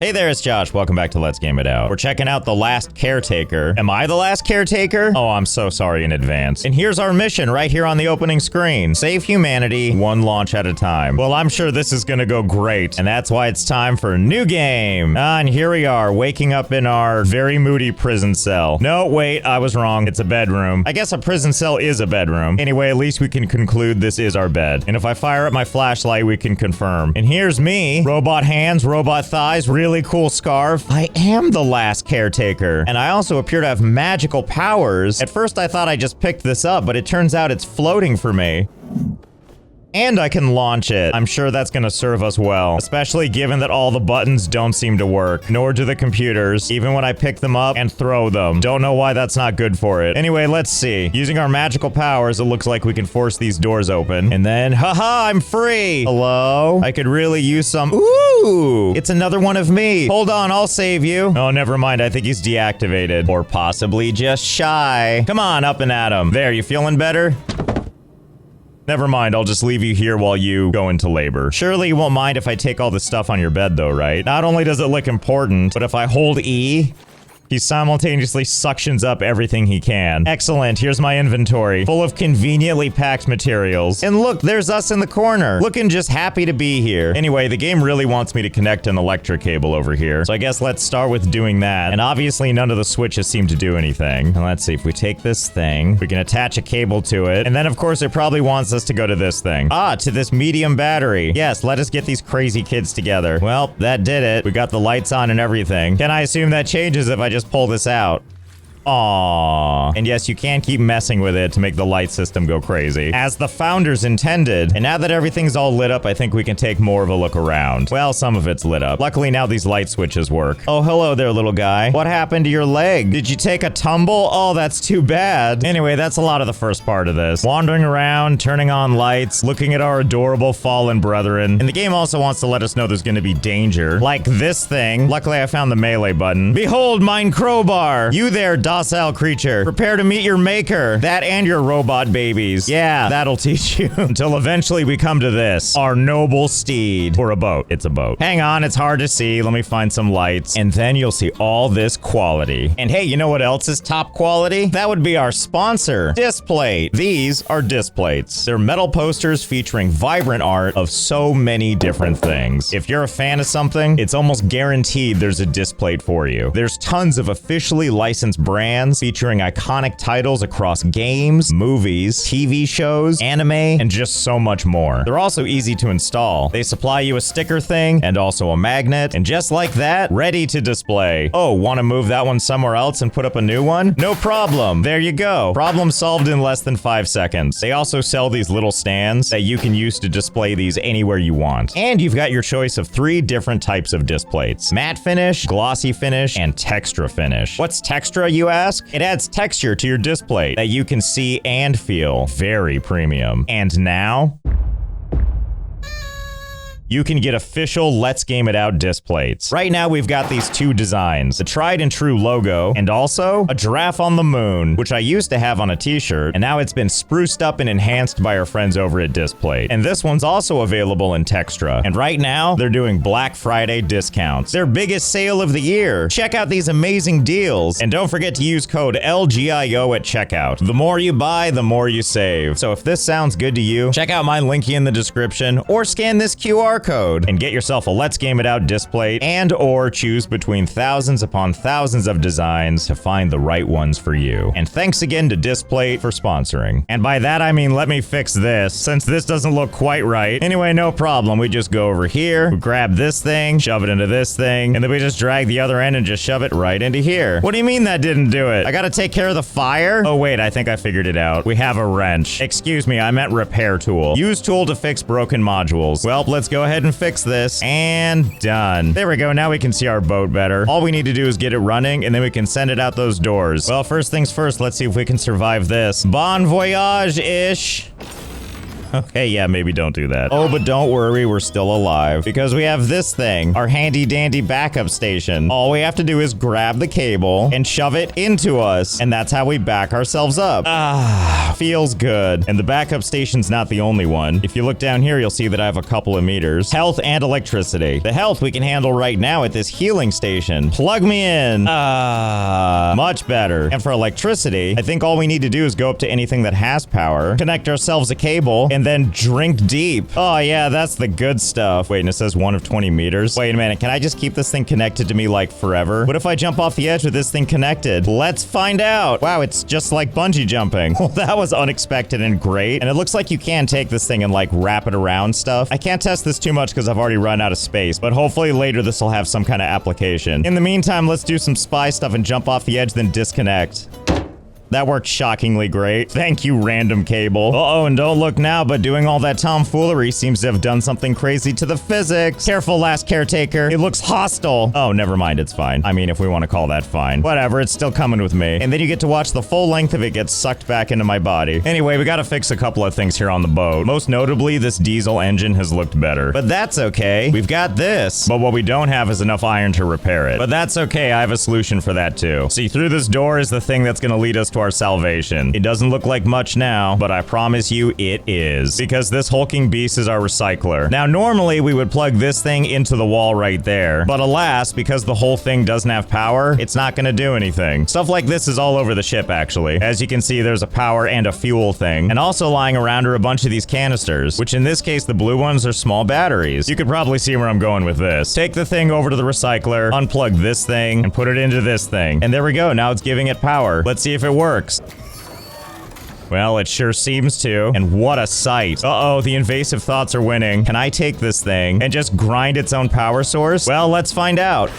Hey there, it's Josh. Welcome back to Let's Game It Out. We're checking out the Last Caretaker. Am I the Last Caretaker? Oh, I'm so sorry in advance. And here's our mission right here on the opening screen. Save humanity, one launch at a time. Well, I'm sure this is gonna go great, and that's why it's time for a new game. And here we are, waking up in our very moody prison cell. No, wait, I was wrong. It's a bedroom. I guess a prison cell is a bedroom. Anyway, at least we can conclude this is our bed. And if I fire up my flashlight, we can confirm. And here's me. Robot hands, robot thighs, really cool scarf. I am the Last Caretaker, and I also appear to have magical powers. At first I thought I just picked this up, but it turns out it's floating for me. And I can launch it. I'm sure that's gonna serve us well, especially given that all the buttons don't seem to work, nor do the computers, even when I pick them up and throw them. Don't know why that's not good for it. Anyway, let's see. Using our magical powers, it looks like we can force these doors open. And then, haha, I'm free! Hello? I could really use some— Ooh! It's another one of me. Hold on, I'll save you. Oh, never mind. I think he's deactivated. Or possibly just shy. Come on, up and at him. There, you feeling better? Never mind, I'll just leave you here while you go into labor. Surely you won't mind if I take all this stuff on your bed though, right? Not only does it look important, but if I hold E, he simultaneously suctions up everything he can. Excellent, here's my inventory, full of conveniently packed materials. And look, there's us in the corner, looking just happy to be here. Anyway, the game really wants me to connect an electric cable over here, so I guess let's start with doing that. And obviously none of the switches seem to do anything. And let's see, if we take this thing, we can attach a cable to it, and then of course it probably wants us to go to this thing. Ah, to this medium battery. Yes, let us get these crazy kids together. Well, that did it. We got the lights on and everything. Can I assume that changes if I just pull this out? Aww. And yes, you can keep messing with it to make the light system go crazy, as the founders intended. And now that everything's all lit up, I think we can take more of a look around. Well, some of it's lit up. Luckily, now these light switches work. Oh, hello there, little guy. What happened to your leg? Did you take a tumble? Oh, that's too bad. Anyway, that's a lot of the first part of this. Wandering around, turning on lights, looking at our adorable fallen brethren. And the game also wants to let us know there's going to be danger. Like this thing. Luckily, I found the melee button. Behold, mine crowbar. You there, docile creature. Prepare to meet your maker. That and your robot babies. Yeah, that'll teach you. Until eventually we come to this. Our noble steed. Or a boat. It's a boat. Hang on, it's hard to see. Let me find some lights. And then you'll see all this quality. And hey, you know what else is top quality? That would be our sponsor, Displate. These are Displates. They're metal posters featuring vibrant art of so many different things. If you're a fan of something, it's almost guaranteed there's a Displate for you. There's tons of officially licensed brands featuring iconic titles across games, movies, TV shows, anime, and just so much more. They're also easy to install. They supply you a sticker thing and also a magnet, and just like that, ready to display. Oh, want to move that one somewhere else and put up a new one? No problem. There you go. Problem solved in less than 5 seconds. They also sell these little stands that you can use to display these anywhere you want. And you've got your choice of 3 different types of displates: matte finish, glossy finish, and textra finish. What's textra, you ask? It adds texture to your display that you can see and feel. Very premium. And now you can get official Let's Game It Out Displates. Right now, we've got these 2 designs, the tried and true logo, and also a giraffe on the moon, which I used to have on a t-shirt, and now it's been spruced up and enhanced by our friends over at Displate. And this one's also available in Textra. And right now, they're doing Black Friday discounts. Their biggest sale of the year. Check out these amazing deals. And don't forget to use code LGIO at checkout. The more you buy, the more you save. So if this sounds good to you, check out my linky in the description, or scan this QR code and get yourself a Let's Game It Out displate, and or choose between thousands upon thousands of designs to find the right ones for you. And thanks again to Displate for sponsoring. And by that I mean let me fix this, since this doesn't look quite right. Anyway, no problem. We just go over here, we grab this thing, shove it into this thing, and then we just drag the other end and just shove it right into here. What do you mean that didn't do it? I gotta take care of the fire? Oh wait, I think I figured it out. We have a wrench. Excuse me, I meant repair tool. Use tool to fix broken modules. Well, let's go ahead and fix this, and done. There we go, now we can see our boat better. All we need to do is get it running, and then we can send it out those doors. Well, first things first, let's see if we can survive this. Bon voyage-ish. Okay, yeah, maybe don't do that. Oh, but don't worry, we're still alive. Because we have this thing, our handy dandy backup station. All we have to do is grab the cable and shove it into us. And that's how we back ourselves up. Ah, feels good. And the backup station's not the only one. If you look down here, you'll see that I have a couple of meters. Health and electricity. The health we can handle right now at this healing station. Plug me in. Much better. And for electricity, I think all we need to do is go up to anything that has power, connect ourselves a cable, and then drink deep. Oh yeah, that's the good stuff. Wait, and it says 1 of 20 meters. Wait a minute, can I just keep this thing connected to me like forever? What if I jump off the edge with this thing connected? Let's find out. Wow, it's just like bungee jumping. Well, that was unexpected and great. And it looks like you can take this thing and like wrap it around stuff. I can't test this too much because I've already run out of space, but hopefully later this will have some kind of application. In the meantime, let's do some spy stuff and jump off the edge, then disconnect. That worked shockingly great. Thank you, random cable. Uh-oh, and don't look now, but doing all that tomfoolery seems to have done something crazy to the physics. Careful, Last Caretaker. It looks hostile. Oh, never mind, it's fine. I mean, if we want to call that fine. Whatever, it's still coming with me. And then you get to watch the full length of it get sucked back into my body. Anyway, we gotta fix a couple of things here on the boat. Most notably, this diesel engine has looked better. But that's okay. We've got this. But what we don't have is enough iron to repair it. But that's okay, I have a solution for that too. See, through this door is the thing that's gonna lead us to our salvation. It doesn't look like much now, but I promise you it is. Because this hulking beast is our recycler. Now, normally we would plug this thing into the wall right there. But alas, because the whole thing doesn't have power, it's not gonna do anything. Stuff like this is all over the ship, actually. As you can see, there's a power and a fuel thing. And also lying around are a bunch of these canisters, which in this case, the blue ones are small batteries. You could probably see where I'm going with this. Take the thing over to the recycler, unplug this thing, and put it into this thing. And there we go, now it's giving it power. Let's see if it works. Well, it sure seems to. And what a sight. Uh-oh, the invasive thoughts are winning. Can I take this thing and just grind its own power source? Well, let's find out.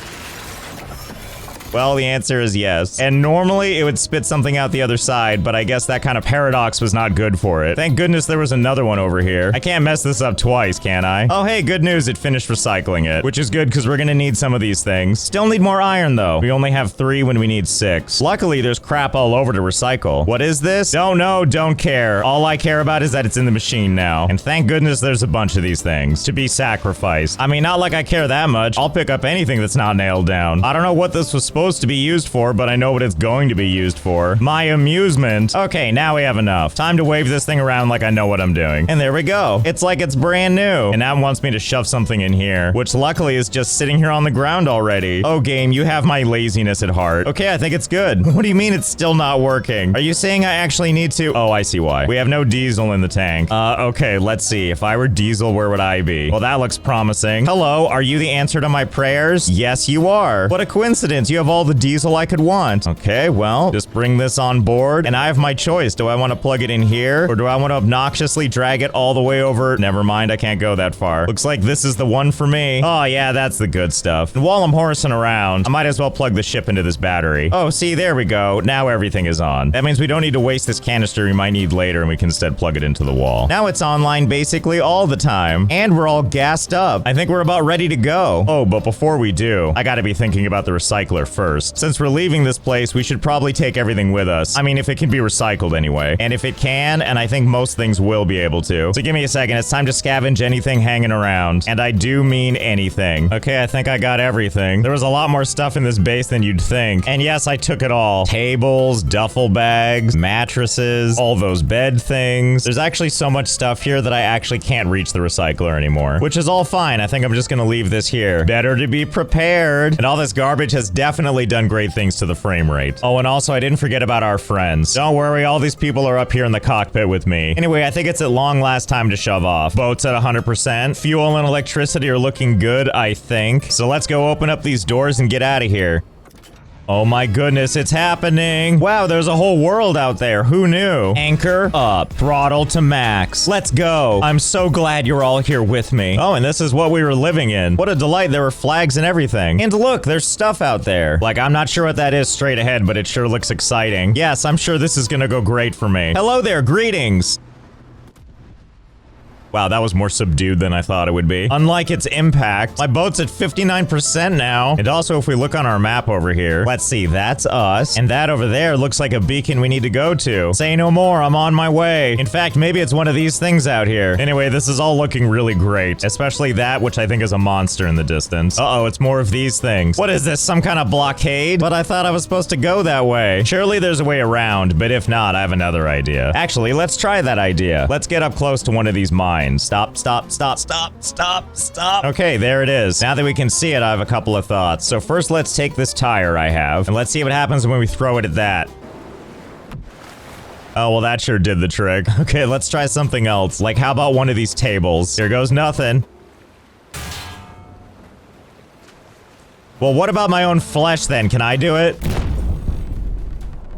Well, the answer is yes. And normally it would spit something out the other side, but I guess that kind of paradox was not good for it. Thank goodness there was another one over here. I can't mess this up twice, can I? Oh, hey, good news, it finished recycling it, which is good because we're gonna need some of these things. Still need more iron though. We only have 3 when we need 6. Luckily, there's crap all over to recycle. What is this? Don't know, don't care. All I care about is that it's in the machine now. And thank goodness there's a bunch of these things to be sacrificed. I mean, not like I care that much. I'll pick up anything that's not nailed down. I don't know what this was supposed to be used for, but I know what it's going to be used for. My amusement. Okay, now we have enough. Time to wave this thing around like I know what I'm doing. And there we go. It's like it's brand new. And now it wants me to shove something in here, which luckily is just sitting here on the ground already. Oh, game, you have my laziness at heart. Okay, I think it's good. What do you mean it's still not working? Are you saying I actually need to? Oh, I see why. We have no diesel in the tank. Okay, let's see. If I were diesel, where would I be? Well, that looks promising. Hello, are you the answer to my prayers? Yes, you are. What a coincidence. You have all the diesel I could want. Okay, well, just bring this on board, and I have my choice. Do I want to plug it in here, or do I want to obnoxiously drag it all the way over? Never mind, I can't go that far. Looks like this is the one for me. Oh, yeah, that's the good stuff. And while I'm horsing around, I might as well plug the ship into this battery. Oh, see, there we go. Now everything is on. That means we don't need to waste this canister we might need later, and we can instead plug it into the wall. Now it's online basically all the time, and we're all gassed up. I think we're about ready to go. Oh, but before we do, I gotta be thinking about the recycler first. Since we're leaving this place, we should probably take everything with us. I mean, if it can be recycled anyway. And if it can, and I think most things will be able to. So give me a second, it's time to scavenge anything hanging around. And I do mean anything. Okay, I think I got everything. There was a lot more stuff in this base than you'd think. And yes, I took it all. Tables, duffel bags, mattresses, all those bed things. There's actually so much stuff here that I actually can't reach the recycler anymore. Which is all fine. I think I'm just gonna leave this here. Better to be prepared. And all this garbage has definitely done great things to the frame rate. Oh, and also I didn't forget about our friends. Don't worry, all these people are up here in the cockpit with me. Anyway, I think it's at long last time to shove off. Boat's at 100%. Fuel and electricity are looking good, I think. So let's go open up these doors and get out of here. Oh my goodness, it's happening. Wow, there's a whole world out there. Who knew? Anchor up, throttle to max. Let's go. I'm so glad you're all here with me. Oh, and this is what we were living in. What a delight. There were flags and everything. And look, there's stuff out there. Like, I'm not sure what that is straight ahead, but it sure looks exciting. Yes, I'm sure this is gonna go great for me. Hello there, greetings. Wow, that was more subdued than I thought it would be. Unlike its impact, my boat's at 59% now. And also, if we look on our map over here, let's see, that's us. And that over there looks like a beacon we need to go to. Say no more, I'm on my way. In fact, maybe it's one of these things out here. Anyway, this is all looking really great, especially that, which I think is a monster in the distance. Uh-oh, it's more of these things. What is this, some kind of blockade? But I thought I was supposed to go that way. Surely there's a way around, but if not, I have another idea. Actually, let's try that idea. Let's get up close to one of these mines. Stop, stop, stop, stop, stop, stop. Okay, there it is. Now that we can see it, I have a couple of thoughts. So first, let's take this tire I have, and let's see what happens when we throw it at that. Oh, well, that sure did the trick. Okay, let's try something else. Like, how about one of these tables? Here goes nothing. Well, what about my own flesh, then? Can I do it?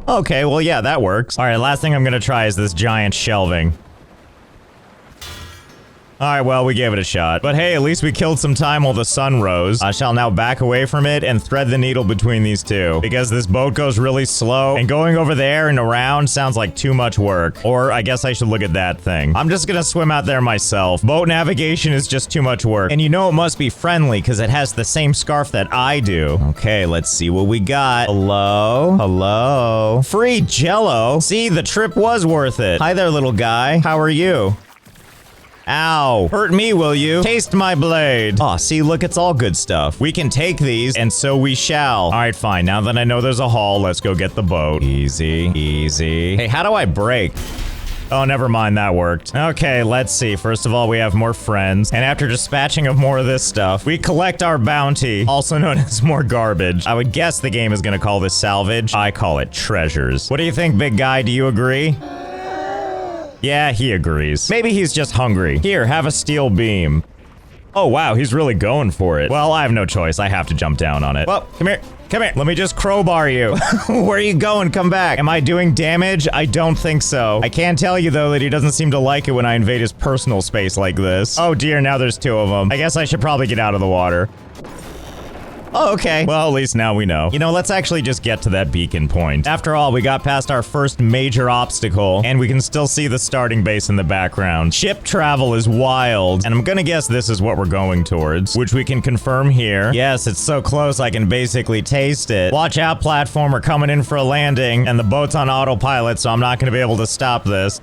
Okay, well, yeah, that works. All right, last thing I'm gonna try is this giant shelving. Alright, well, we gave it a shot. But hey, at least we killed some time while the sun rose. I shall now back away from it and thread the needle between these two. Because this boat goes really slow, and going over there and around sounds like too much work. Or I guess I should look at that thing. I'm just gonna swim out there myself. Boat navigation is just too much work. And you know it must be friendly, because it has the same scarf that I do. Okay, let's see what we got. Hello? Hello? Free Jello? See, the trip was worth it. Hi there, little guy. How are you? Ow. Hurt me, will you? Taste my blade. Aw, see, look, it's all good stuff. We can take these, and so we shall. All right, fine. Now that I know there's a haul, let's go get the boat. Easy, easy. Hey, how do I brake? Oh, never mind, that worked. Okay, let's see. First of all, we have more friends. And after dispatching of more of this stuff, we collect our bounty, also known as more garbage. I would guess the game is gonna call this salvage. I call it treasures. What do you think, big guy? Do you agree? Yeah, he agrees. Maybe he's just hungry. Here, have a steel beam. Oh, wow, he's really going for it. Well, I have no choice. I have to jump down on it. Well, come here. Come here. Let me just crowbar you. Where are you going? Come back. Am I doing damage? I don't think so. I can tell you, though, that he doesn't seem to like it when I invade his personal space like this. Oh, dear, now there's two of them. I guess I should probably get out of the water. Oh, okay. Well, at least now we know. You know, let's actually just get to that beacon point. After all, we got past our first major obstacle, and we can still see the starting base in the background. Ship travel is wild, and I'm gonna guess this is what we're going towards, which we can confirm here. Yes, it's so close I can basically taste it. Watch out, platform, we're coming in for a landing, and the boat's on autopilot, so I'm not gonna be able to stop this.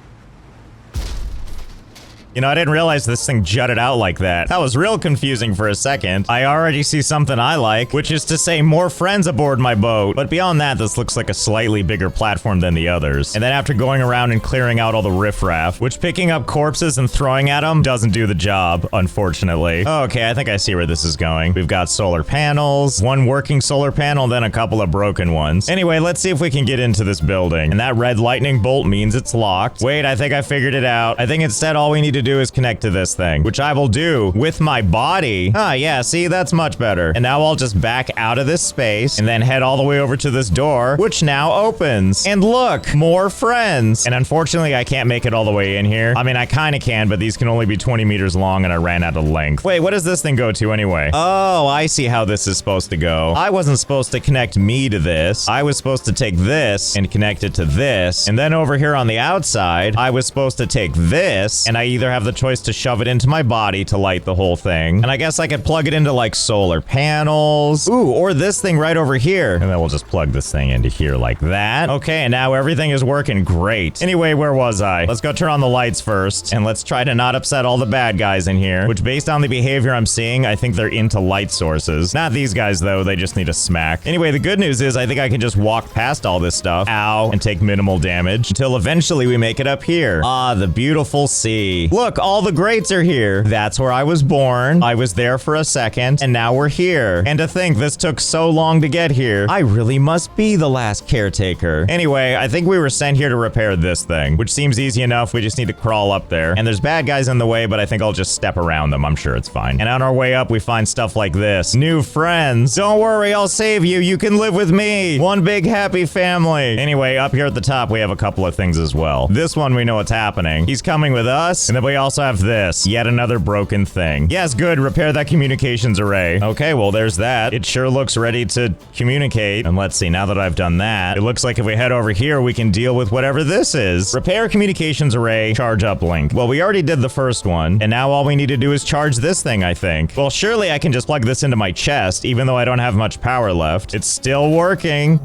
You know, I didn't realize this thing jutted out like that. That was real confusing for a second. I already see something I like, which is to say more friends aboard my boat. But beyond that, this looks like a slightly bigger platform than the others. And then after going around and clearing out all the riffraff, which picking up corpses and throwing at them doesn't do the job, unfortunately. Okay, I think I see where this is going. We've got solar panels, one working solar panel, then a couple of broken ones. Anyway, let's see if we can get into this building. And that red lightning bolt means it's locked. Wait, I think I figured it out. I think instead all we need to do is connect to this thing, which I will do with my body. Ah, yeah, see, that's much better. And now I'll just back out of this space and then head all the way over to this door, which now opens. And look, more friends. And unfortunately, I can't make it all the way in here. I mean, I kind of can, but these can only be 20 meters long and I ran out of length. Wait, what does this thing go to anyway? Oh, I see how this is supposed to go. I wasn't supposed to connect me to this. I was supposed to take this and connect it to this. And then over here on the outside, I was supposed to take this and I either have the choice to shove it into my body to light the whole thing. And I guess I could plug it into like solar panels. Ooh, or this thing right over here. And then we'll just plug this thing into here like that. Okay, and now everything is working great. Anyway, where was I? Let's go turn on the lights first. And let's try to not upset all the bad guys in here. Which based on the behavior I'm seeing, I think they're into light sources. Not these guys though, they just need a smack. Anyway, the good news is I think I can just walk past all this stuff. Ow. And take minimal damage. Until eventually we make it up here. Ah, the beautiful sea. Look, all the greats are here. That's where I was born. I was there for a second, and now we're here. And to think this took so long to get here. I really must be the last caretaker. Anyway, I think we were sent here to repair this thing, which seems easy enough. We just need to crawl up there. And there's bad guys in the way, but I think I'll just step around them. I'm sure it's fine. And on our way up, we find stuff like this. New friends. Don't worry, I'll save you. You can live with me. One big happy family. Anyway, up here at the top, we have a couple of things as well. This one, we know what's happening. He's coming with us, and then we also have this. Yet another broken thing. Yes, good. Repair that communications array. Okay, well, there's that. It sure looks ready to communicate. And let's see, now that I've done that, it looks like if we head over here, we can deal with whatever this is. Repair communications array, charge uplink. Well, we already did the first one, and now all we need to do is charge this thing, I think. Well, surely I can just plug this into my chest, even though I don't have much power left. It's still working.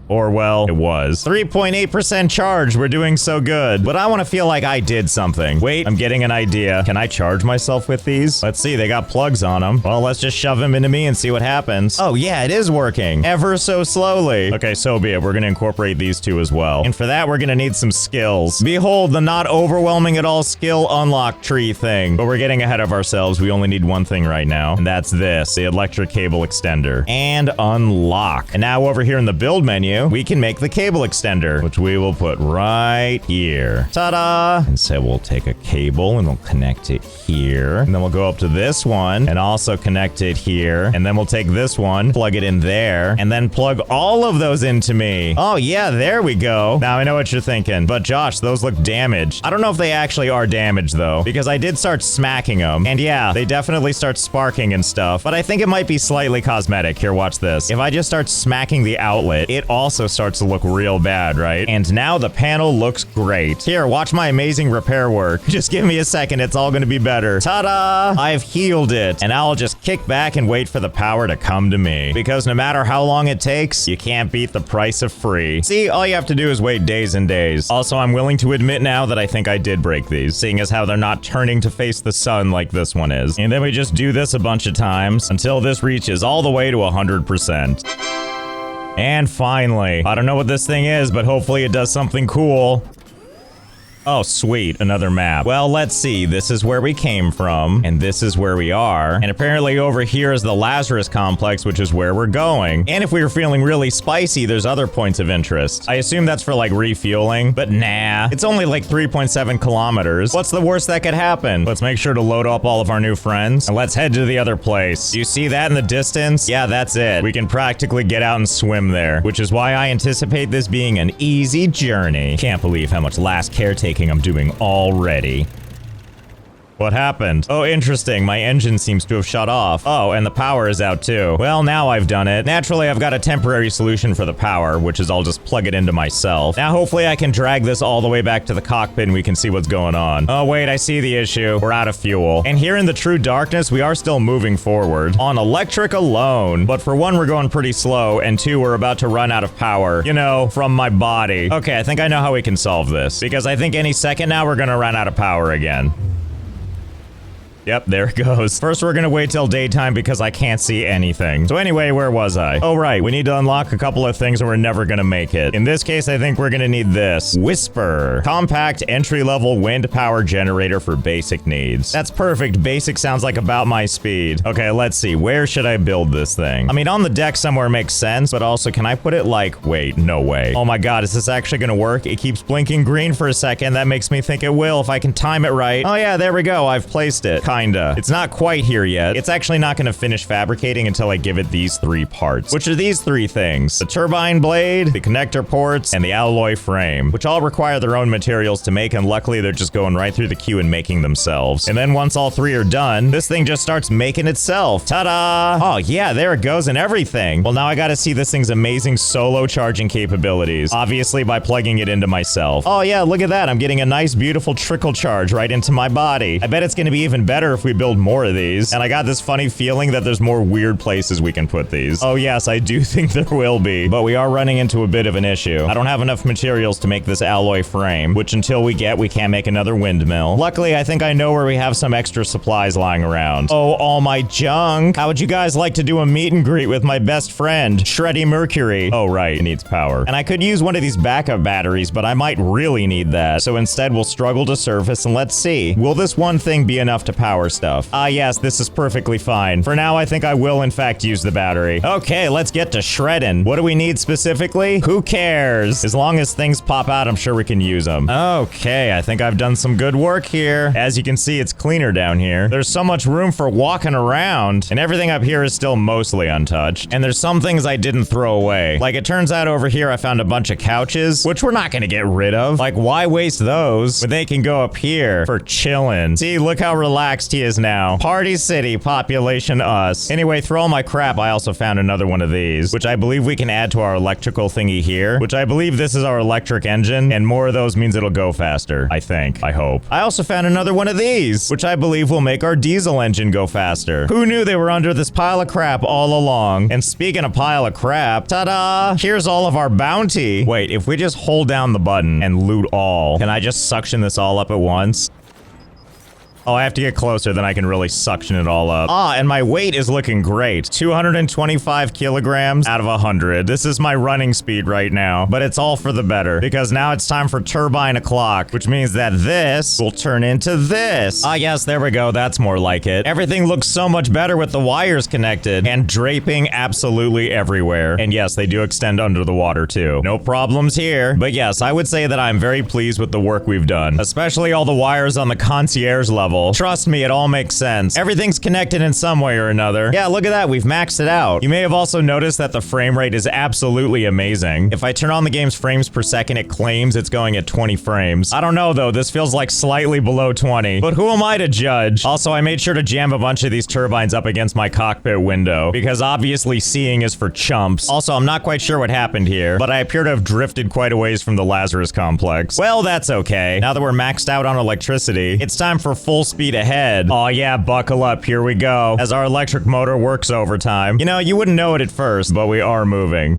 Or, well, it was. 3.8% charge. We're doing so good. But I want to feel like I did something. Wait, I'm getting an idea. Can I charge myself with these? Let's see. They got plugs on them. Well, let's just shove them into me and see what happens. Oh, yeah, it is working. Ever so slowly. Okay, so be it. We're going to incorporate these two as well. And for that, we're going to need some skills. Behold, the not overwhelming at all skill unlock tree thing. But we're getting ahead of ourselves. We only need one thing right now. And that's this, the electric cable extender. And unlock. And now over here in the build menu, we can make the cable extender, which we will put right here. Ta-da! And so we'll take a cable and we'll connect it here. And then we'll go up to this one and also connect it here. And then we'll take this one, plug it in there, and then plug all of those into me. Oh yeah, there we go. Now I know what you're thinking, but Josh, those look damaged. I don't know if they actually are damaged though, because I did start smacking them. And yeah, they definitely start sparking and stuff, but I think it might be slightly cosmetic. Here, watch this. If I just start smacking the outlet, it also starts to look real bad, right? And now the panel looks great. Here, watch my amazing repair work. Just give me a second, it's all gonna be better. Ta-da! I've healed it. And now I'll just kick back and wait for the power to come to me. Because no matter how long it takes, you can't beat the price of free. See, all you have to do is wait days and days. Also, I'm willing to admit now that I think I did break these, seeing as how they're not turning to face the sun like this one is. And then we just do this a bunch of times until this reaches all the way to 100%. And finally, I don't know what this thing is, but hopefully it does something cool. Oh, sweet. Another map. Well, let's see. This is where we came from, and this is where we are. And apparently over here is the Lazarus Complex, which is where we're going. And if we were feeling really spicy, there's other points of interest. I assume that's for, like, refueling, but nah. It's only, like, 3.7 kilometers. What's the worst that could happen? Let's make sure to load up all of our new friends, and let's head to the other place. Do you see that in the distance? Yeah, that's it. We can practically get out and swim there, which is why I anticipate this being an easy journey. Can't believe how much Last Caretaker I'm doing already. What happened? Oh, interesting. My engine seems to have shut off. Oh, and the power is out too. Well, now I've done it. Naturally, I've got a temporary solution for the power, which is I'll just plug it into myself. Now, hopefully I can drag this all the way back to the cockpit and we can see what's going on. Oh, wait, I see the issue. We're out of fuel. And here in the true darkness, we are still moving forward on electric alone. But for one, we're going pretty slow, and two, we're about to run out of power, you know, from my body. Okay, I think I know how we can solve this, because I think any second now we're gonna run out of power again. Yep, there it goes. First, we're gonna wait till daytime because I can't see anything. So anyway, where was I? Oh, right. We need to unlock a couple of things or we're never gonna make it. In this case, I think we're gonna need this. Whisper. Compact entry-level wind power generator for basic needs. That's perfect. Basic sounds like about my speed. Okay, let's see. Where should I build this thing? I mean, on the deck somewhere makes sense, but also, can I put it like... Wait, no way. Oh my god, is this actually gonna work? It keeps blinking green for a second. That makes me think it will if I can time it right. Oh yeah, there we go. I've placed it. Kinda. It's not quite here yet. It's actually not going to finish fabricating until I give it these three parts, which are these three things: the turbine blade, the connector ports, and the alloy frame, which all require their own materials to make, and luckily they're just going right through the queue and making themselves. And then once all three are done, this thing just starts making itself. Ta-da! Oh yeah, there it goes and everything. Well, now I got to see this thing's amazing solo charging capabilities, obviously by plugging it into myself. Oh yeah, look at that. I'm getting a nice, beautiful trickle charge right into my body. I bet it's going to be even better if we build more of these, and I got this funny feeling that there's more weird places we can put these. Oh yes, I do think there will be, but we are running into a bit of an issue. I don't have enough materials to make this alloy frame, which until we can't make another windmill. Luckily, I think I know where we have some extra supplies lying around. Oh, all my junk. How would you guys like to do a meet and greet with my best friend, Shreddy Mercury? Oh right, it needs power. And I could use one of these backup batteries, but I might really need that. So instead, we'll struggle to surface, and let's see. Will this one thing be enough to power power stuff. Ah, yes, this is perfectly fine. For now, I think I will, in fact, use the battery. Okay, let's get to shredding. What do we need specifically? Who cares? As long as things pop out, I'm sure we can use them. Okay, I think I've done some good work here. As you can see, it's cleaner down here. There's so much room for walking around, and everything up here is still mostly untouched. And there's some things I didn't throw away. Like, it turns out over here I found a bunch of couches, which we're not gonna get rid of. Like, why waste those when they can go up here for chilling? See, look how relaxed he is now. Party City, population us. Anyway, through all my crap, I also found another one of these, which I believe we can add to our electrical thingy here, which I believe this is our electric engine, and more of those means it'll go faster. I think. I hope. I also found another one of these, which I believe will make our diesel engine go faster. Who knew they were under this pile of crap all along? And speaking of pile of crap, ta-da! Here's all of our bounty. Wait, if we just hold down the button and loot all, can I just suction this all up at once? Oh, I have to get closer, then I can really suction it all up. Ah, and my weight is looking great. 225 kilograms out of 100. This is my running speed right now, but it's all for the better, because now it's time for turbine o'clock, which means that this will turn into this. Ah, yes, there we go. That's more like it. Everything looks so much better with the wires connected and draping absolutely everywhere. And yes, they do extend under the water too. No problems here. But yes, I would say that I'm very pleased with the work we've done, especially all the wires on the concierge level. Trust me, it all makes sense. Everything's connected in some way or another. Yeah, look at that. We've maxed it out. You may have also noticed that the frame rate is absolutely amazing. If I turn on the game's frames per second, it claims it's going at 20 frames. I don't know, though. This feels like slightly below 20. But who am I to judge? Also, I made sure to jam a bunch of these turbines up against my cockpit window, because obviously seeing is for chumps. Also, I'm not quite sure what happened here, but I appear to have drifted quite a ways from the Lazarus Complex. Well, that's okay. Now that we're maxed out on electricity, it's time for full speed ahead. Oh yeah, buckle up, here we go. As our electric motor works overtime. You know, you wouldn't know it at first, but we are moving.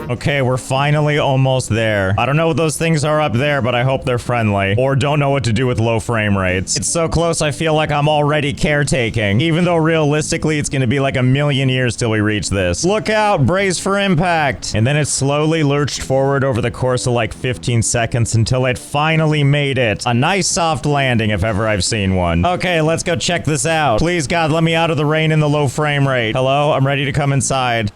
Okay, we're finally almost there. I don't know what those things are up there, but I hope they're friendly. Or don't know what to do with low frame rates. It's so close, I feel like I'm already caretaking. Even though realistically, it's gonna be like a million years till we reach this. Look out, brace for impact. And then it slowly lurched forward over the course of like 15 seconds until it finally made it. A nice soft landing if ever I've seen one. Okay, let's go check this out. Please, God, let me out of the rain and the low frame rate. Hello, I'm ready to come inside.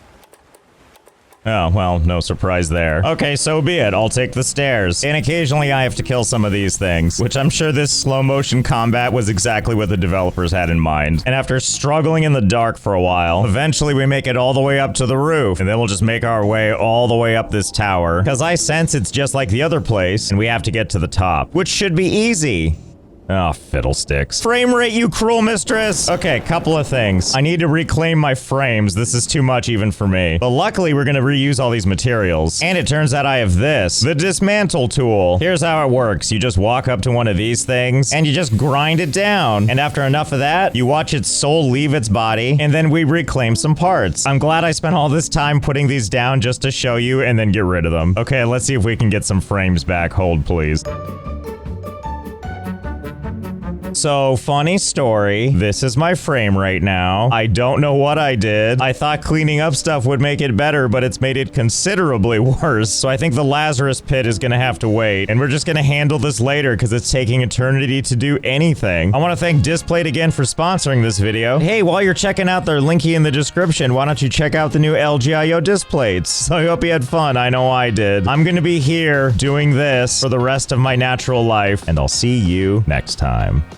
Oh, well, no surprise there. Okay, so be it. I'll take the stairs. And occasionally I have to kill some of these things, which I'm sure this slow motion combat was exactly what the developers had in mind. And after struggling in the dark for a while, eventually we make it all the way up to the roof, and then we'll just make our way all the way up this tower. Because I sense it's just like the other place, and we have to get to the top, which should be easy. Oh, fiddlesticks. Frame rate, you cruel mistress! Okay, couple of things. I need to reclaim my frames. This is too much even for me. But luckily, we're gonna reuse all these materials. And it turns out I have this. The dismantle tool. Here's how it works. You just walk up to one of these things, and you just grind it down. And after enough of that, you watch its soul leave its body, and then we reclaim some parts. I'm glad I spent all this time putting these down just to show you, and then get rid of them. Okay, let's see if we can get some frames back. Hold, please. So, funny story. This is my frame rate now. I don't know what I did. I thought cleaning up stuff would make it better, but it's made it considerably worse. So I think the Lazarus pit is gonna have to wait. And we're just gonna handle this later because it's taking eternity to do anything. I want to thank Displate again for sponsoring this video. Hey, while you're checking out their linky in the description, why don't you check out the new LGIO Displates? So I hope you had fun. I know I did. I'm gonna be here doing this for the rest of my natural life, and I'll see you next time.